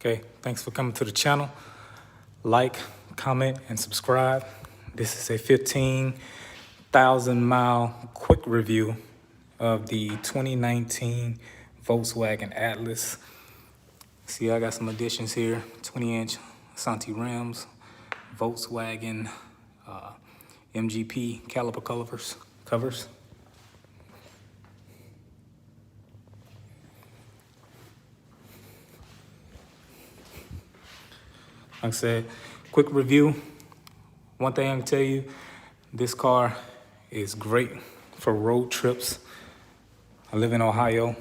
Okay, thanks for coming to the channel. Like, comment, and subscribe. This is a 15,000 mile quick review of the 2019 Volkswagen Atlas. See, I got some additions here. 20-inch Santi rims, Volkswagen MGP caliper covers. Like I said, quick review. One thing I can tell you, this car is great for road trips. I live in Ohio.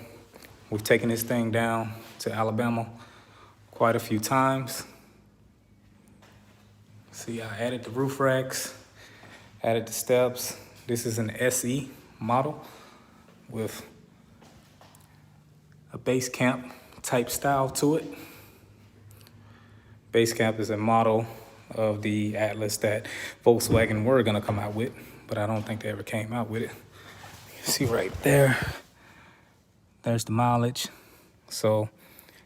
We've taken this thing down to Alabama quite a few times. See, I added the roof racks, added the steps. This is an SE model with a base camp type style to it. Basecamp is a model of the Atlas that Volkswagen were gonna come out with, but I don't think they ever came out with it. You see right there, there's the mileage. So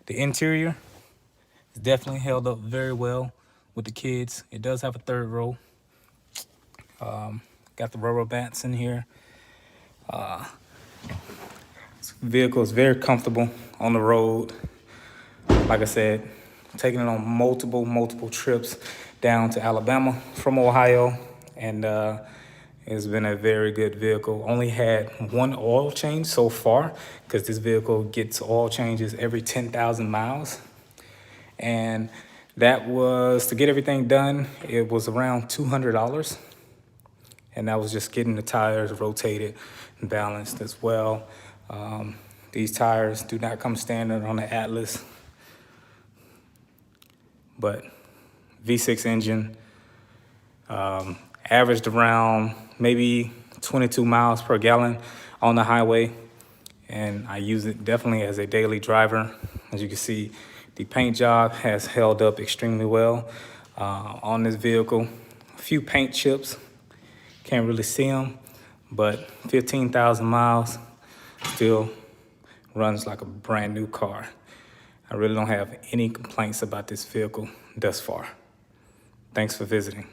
the interior is definitely held up very well with the kids. It does have a third row. Got the rubber bands in here. This vehicle is very comfortable on the road. Like I said, taking it on multiple trips down to Alabama from Ohio, and it's been a very good vehicle. Only had one oil change so far, because this vehicle gets oil changes every 10,000 miles. And that was, to get everything done, it was around $200. And that was just getting the tires rotated and balanced as well. These tires do not come standard on the Atlas, but V6 engine, averaged around maybe 22 miles per gallon on the highway, and I use it definitely as a daily driver. As you can see, the paint job has held up extremely well on this vehicle. A few paint chips, can't really see them, but 15,000 miles still runs like a brand new car. I really don't have any complaints about this vehicle thus far. Thanks for visiting.